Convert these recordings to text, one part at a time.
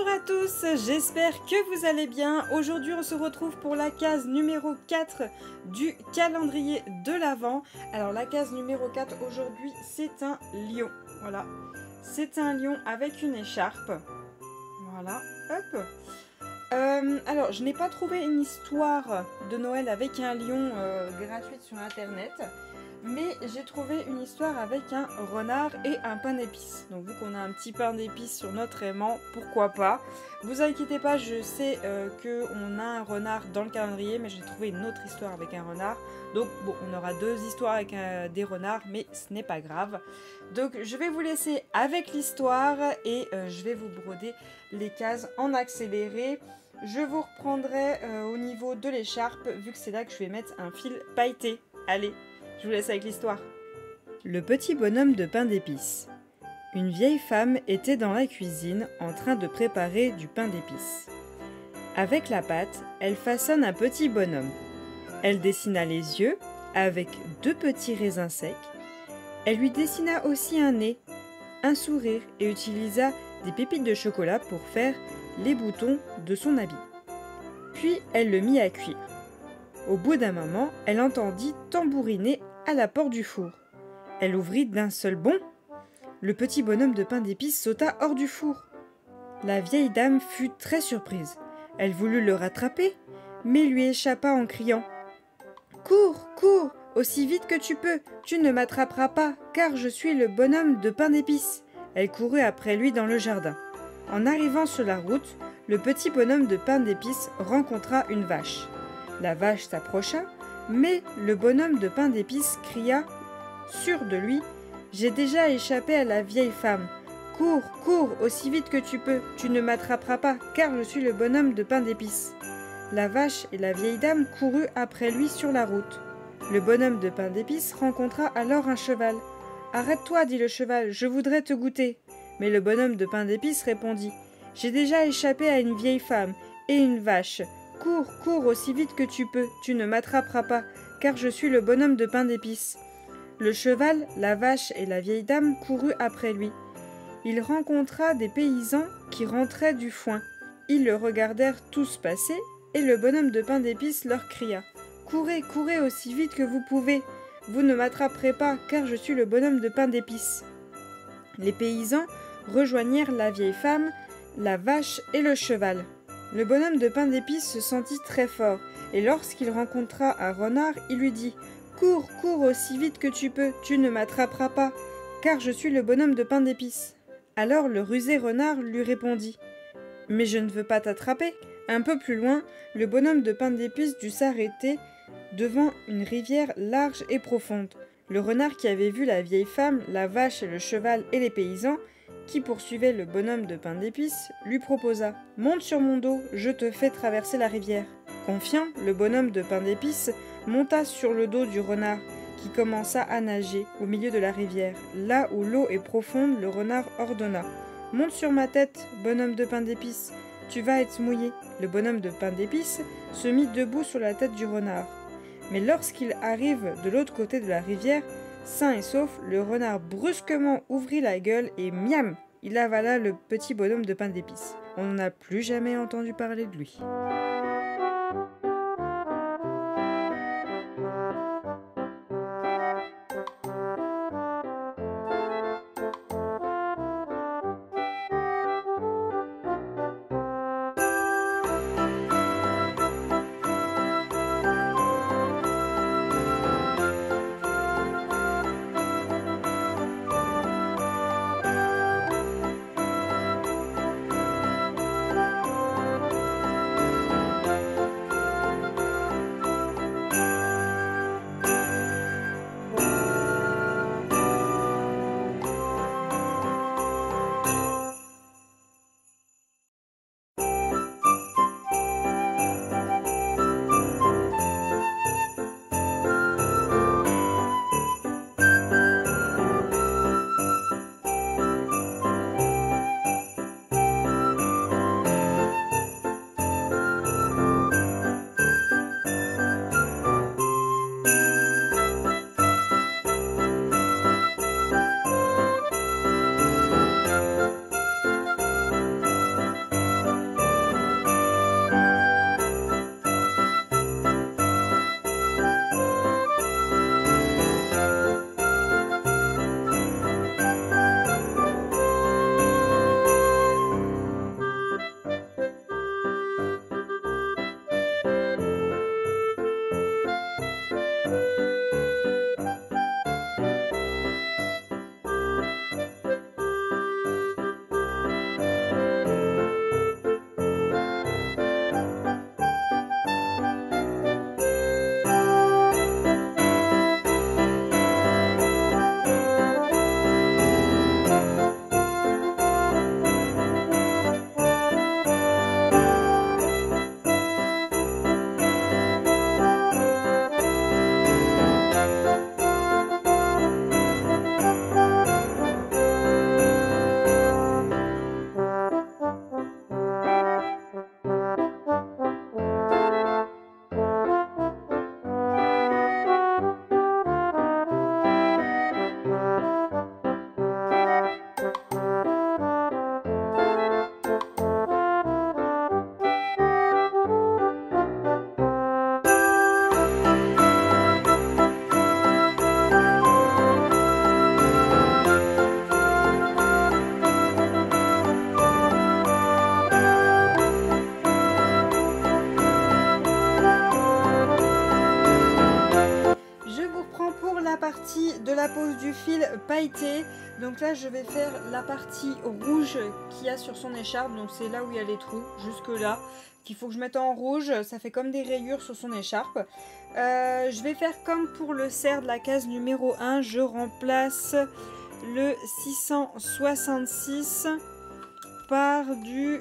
Bonjour à tous, j'espère que vous allez bien. Aujourd'hui on se retrouve pour la case numéro 4 du calendrier de l'Avent. Alors la case numéro 4 aujourd'hui c'est un lion. Voilà, c'est un lion avec une écharpe. Voilà, hop. Alors je n'ai pas trouvé une histoire de Noël avec un lion gratuite sur internet. Mais j'ai trouvé une histoire avec un renard et un pain d'épices. Donc vu qu'on a un petit pain d'épices sur notre aimant, pourquoi pas. Vous inquiétez pas, je sais qu'on a un renard dans le calendrier, mais j'ai trouvé une autre histoire avec un renard. Donc bon, on aura deux histoires avec des renards, mais ce n'est pas grave. Donc je vais vous laisser avec l'histoire et je vais vous broder les cases en accéléré. Je vous reprendrai au niveau de l'écharpe, vu que c'est là que je vais mettre un fil pailleté. Allez, je vous laisse avec l'histoire. Le petit bonhomme de pain d'épices. Une vieille femme était dans la cuisine en train de préparer du pain d'épices. Avec la pâte, elle façonne un petit bonhomme. Elle dessina les yeux avec deux petits raisins secs. Elle lui dessina aussi un nez, un sourire et utilisa des pépites de chocolat pour faire les boutons de son habit. Puis elle le mit à cuire. Au bout d'un moment, elle entendit tambouriner à la porte du four. Elle ouvrit d'un seul bond. Le petit bonhomme de pain d'épices sauta hors du four. La vieille dame fut très surprise. Elle voulut le rattraper, mais lui échappa en criant « Cours, cours, aussi vite que tu peux, tu ne m'attraperas pas, car je suis le bonhomme de pain d'épices. » Elle courut après lui dans le jardin. En arrivant sur la route, le petit bonhomme de pain d'épices rencontra une vache. La vache s'approcha, mais le bonhomme de pain d'épices cria, sûr de lui, « J'ai déjà échappé à la vieille femme. Cours, cours, aussi vite que tu peux, tu ne m'attraperas pas, car je suis le bonhomme de pain d'épices. » La vache et la vieille dame coururent après lui sur la route. Le bonhomme de pain d'épices rencontra alors un cheval. « Arrête-toi, dit le cheval, je voudrais te goûter. » Mais le bonhomme de pain d'épices répondit, « J'ai déjà échappé à une vieille femme et une vache. Cours, cours aussi vite que tu peux, tu ne m'attraperas pas, car je suis le bonhomme de pain d'épices. » Le cheval, la vache et la vieille dame coururent après lui. Il rencontra des paysans qui rentraient du foin. Ils le regardèrent tous passer, et le bonhomme de pain d'épices leur cria « Courez, courez aussi vite que vous pouvez, vous ne m'attraperez pas, car je suis le bonhomme de pain d'épices. » Les paysans rejoignirent la vieille femme, la vache et le cheval. Le bonhomme de pain d'épices se sentit très fort, et lorsqu'il rencontra un renard, il lui dit « Cours, cours aussi vite que tu peux, tu ne m'attraperas pas, car je suis le bonhomme de pain d'épices. » Alors le rusé renard lui répondit « Mais je ne veux pas t'attraper. » Un peu plus loin, le bonhomme de pain d'épices dut s'arrêter devant une rivière large et profonde. Le renard qui avait vu la vieille femme, la vache, le cheval et les paysans, qui poursuivait le bonhomme de pain d'épices, lui proposa « Monte sur mon dos, je te fais traverser la rivière. » Confiant, le bonhomme de pain d'épices monta sur le dos du renard, qui commença à nager au milieu de la rivière. Là où l'eau est profonde, le renard ordonna « Monte sur ma tête, bonhomme de pain d'épices, tu vas être mouillé. » Le bonhomme de pain d'épices se mit debout sur la tête du renard. Mais lorsqu'il arrive de l'autre côté de la rivière, sain et sauf, le renard brusquement ouvrit la gueule et miam, il avala le petit bonhomme de pain d'épices. On n'a plus jamais entendu parler de lui. la pose du fil pailleté. Donc là je vais faire la partie rouge qu'il y a sur son écharpe. Donc c'est là où il y a les trous, jusque là, qu'il faut que je mette en rouge. Ça fait comme des rayures sur son écharpe. Je vais faire comme pour le cerf de la case numéro 1. Je remplace le 666 par du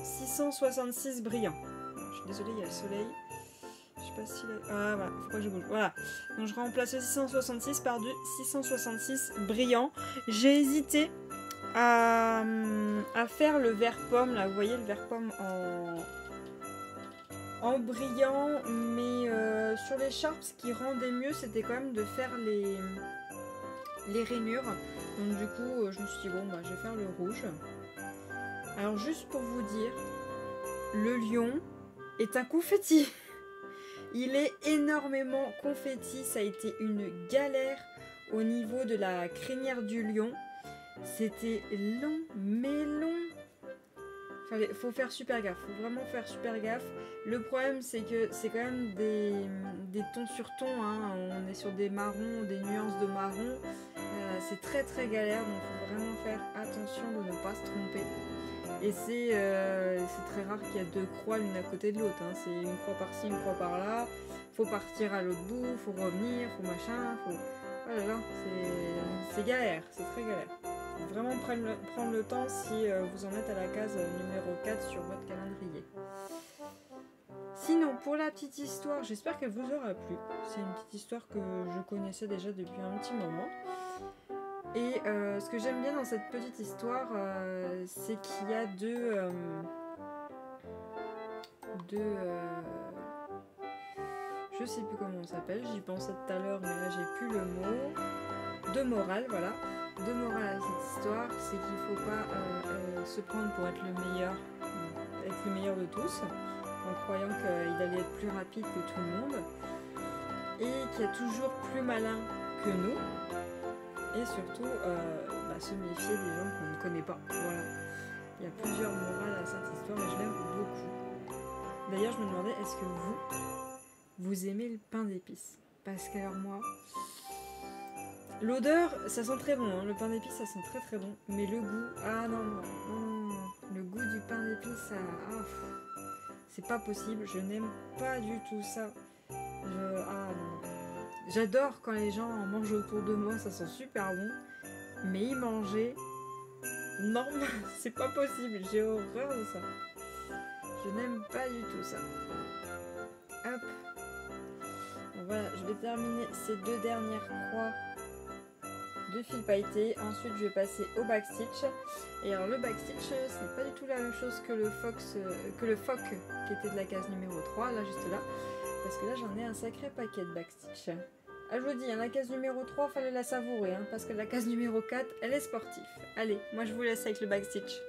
666 brillant. Je suis désolée, il y a le soleil. Je sais pas si... Ah voilà, faut pas que je bouge. Voilà. Donc je remplace le 666 par du 666 brillant. J'ai hésité à faire le vert pomme. Là, vous voyez le vert pomme en brillant. Mais sur l'écharpe, ce qui rendait mieux, c'était quand même de faire les rainures. Donc du coup, je me suis dit, bon, bah, je vais faire le rouge. Alors juste pour vous dire, le lion est un confetti. Il est énormément confetti. Ça a été une galère au niveau de la crinière du lion. C'était long, mais long. Faut faire super gaffe. Faut vraiment faire super gaffe. Le problème, c'est que c'est quand même des tons sur tons. Hein. On est sur des marrons, des nuances de marron. C'est très très galère. Donc il faut vraiment faire attention de ne pas se tromper. Et c'est très rare qu'il y a deux croix l'une à côté de l'autre. Hein. C'est une croix par-ci, une croix par-là. Faut partir à l'autre bout, faut revenir, faut machin, faut... Oh là là, c'est galère, c'est très galère. Faut vraiment prendre le temps si vous en êtes à la case numéro 4 sur votre calendrier. Sinon, pour la petite histoire, j'espère qu'elle vous aura plu. C'est une petite histoire que je connaissais déjà depuis un petit moment. Et ce que j'aime bien dans cette petite histoire, c'est qu'il y a je sais plus comment on s'appelle, j'y pensais tout à l'heure, mais là j'ai plus le mot. De morale, voilà. De morale à cette histoire, c'est qu'il ne faut pas se prendre pour être le meilleur de tous, en croyant qu'il allait être plus rapide que tout le monde, et qu'il y a toujours plus malin que nous. Et surtout, se méfier des gens qu'on ne connaît pas. Voilà. Il y a plusieurs morales à cette histoire et je l'aime beaucoup. D'ailleurs, je me demandais, est-ce que vous aimez le pain d'épices? Parce que alors moi, l'odeur, ça sent très bon. Hein. Le pain d'épices, ça sent très très bon. Mais le goût, ah non. Le goût du pain d'épices, ça... c'est pas possible. Je n'aime pas du tout ça. Non. J'adore quand les gens en mangent autour de moi, ça sent super bon. Mais y manger, non, c'est pas possible. J'ai horreur de ça. Je n'aime pas du tout ça. Hop. Donc voilà, je vais terminer ces deux dernières croix de fil pailleté. Ensuite, je vais passer au backstitch. Et alors, le backstitch, ce n'est pas du tout la même chose que le phoque qui était de la case numéro 3, là, juste là. Parce que là, j'en ai un sacré paquet de backstitch. Ah, je vous dis, hein, la case numéro 3, fallait la savourer, hein, parce que la case numéro 4, elle est sportive. Allez, moi je vous laisse avec le backstitch.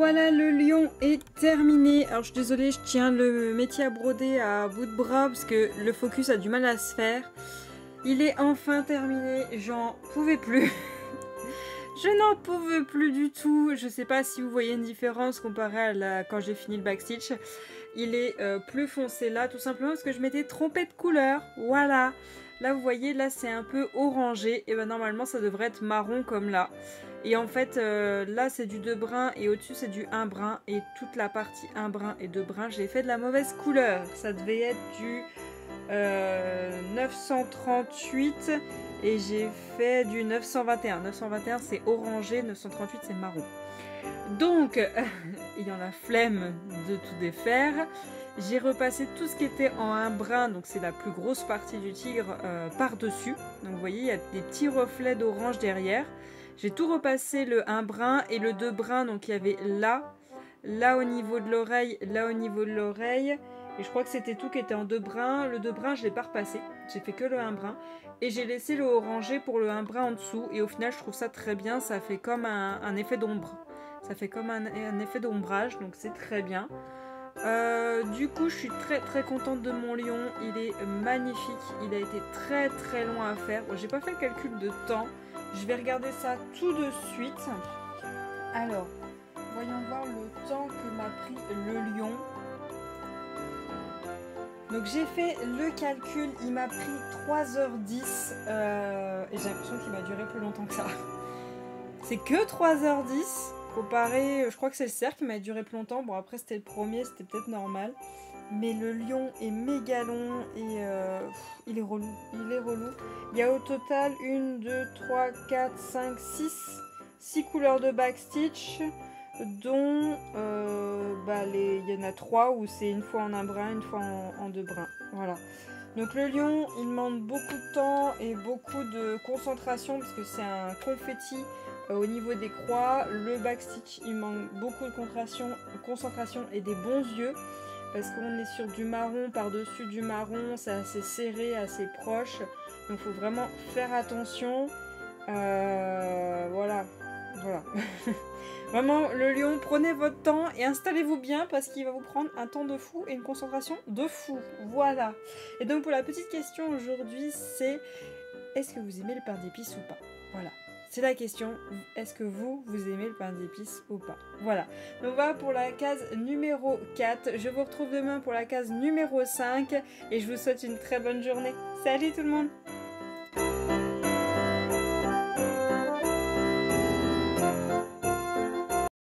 voilà, le lion est terminé. Alors je suis désolée, je tiens le métier à broder à bout de bras parce que le focus a du mal à se faire. Il est enfin terminé, j'en pouvais plus. Je n'en pouvais plus du tout. Je sais pas si vous voyez une différence comparée à quand j'ai fini le backstitch. Il est plus foncé là, tout simplement parce que je m'étais trompée de couleur. Voilà. Là, vous voyez, là, c'est un peu orangé. Et ben normalement, ça devrait être marron comme là. Et en fait, là, c'est du 2 brun et au-dessus, c'est du 1 brun. Et toute la partie 1 brun et 2 brun, j'ai fait de la mauvaise couleur. Ça devait être du 938 et j'ai fait du 921. 921, c'est orangé, 938, c'est marron. Donc, ayant la flemme de tout défaire, j'ai repassé tout ce qui était en 1 brun, donc c'est la plus grosse partie du tigre, par-dessus. Donc vous voyez, il y a des petits reflets d'orange derrière. J'ai tout repassé le 1 brun et le 2 brun, donc il y avait là au niveau de l'oreille, là au niveau de l'oreille. Et je crois que c'était tout qui était en 2 brins. Le 2 brun, je ne l'ai pas repassé. J'ai fait que le 1 brun. Et j'ai laissé le orangé pour le 1 brun en dessous. Et au final, je trouve ça très bien. Ça fait comme un effet d'ombre. Ça fait comme un effet d'ombrage. Donc c'est très bien. Du coup, je suis très très contente de mon lion. Il est magnifique. Il a été très très long à faire. Bon, j'ai pas fait le calcul de temps. Je vais regarder ça tout de suite. Alors, voyons voir le temps que m'a pris le lion. Donc j'ai fait le calcul, il m'a pris 3h10 et j'ai l'impression qu'il va durer plus longtemps que ça. C'est que 3h10 comparé, je crois que c'est le cerf qui m'a duré plus longtemps. Bon après c'était le premier, c'était peut-être normal. Mais le lion est méga long et il est relou. Il est relou. Il y a au total 1, 2, 3, 4, 5, 6 couleurs de backstitch. Dont il y en a 3 où c'est une fois en 1 brin, une fois en 2 brins. Voilà. Donc le lion, il demande beaucoup de temps et beaucoup de concentration parce que c'est un confetti au niveau des croix. Le backstitch, il manque beaucoup de concentration et des bons yeux parce qu'on est sur du marron par-dessus du marron, c'est assez serré, assez proche. Donc il faut vraiment faire attention. Voilà. Vraiment, le lion, prenez votre temps et installez-vous bien parce qu'il va vous prendre un temps de fou et une concentration de fou. Voilà. Et donc pour la petite question aujourd'hui, c'est est-ce que vous aimez le pain d'épices ou pas? Voilà. C'est la question. Est-ce que vous aimez le pain d'épices ou pas? Voilà. Donc voilà pour la case numéro 4. Je vous retrouve demain pour la case numéro 5 et je vous souhaite une très bonne journée. Salut tout le monde!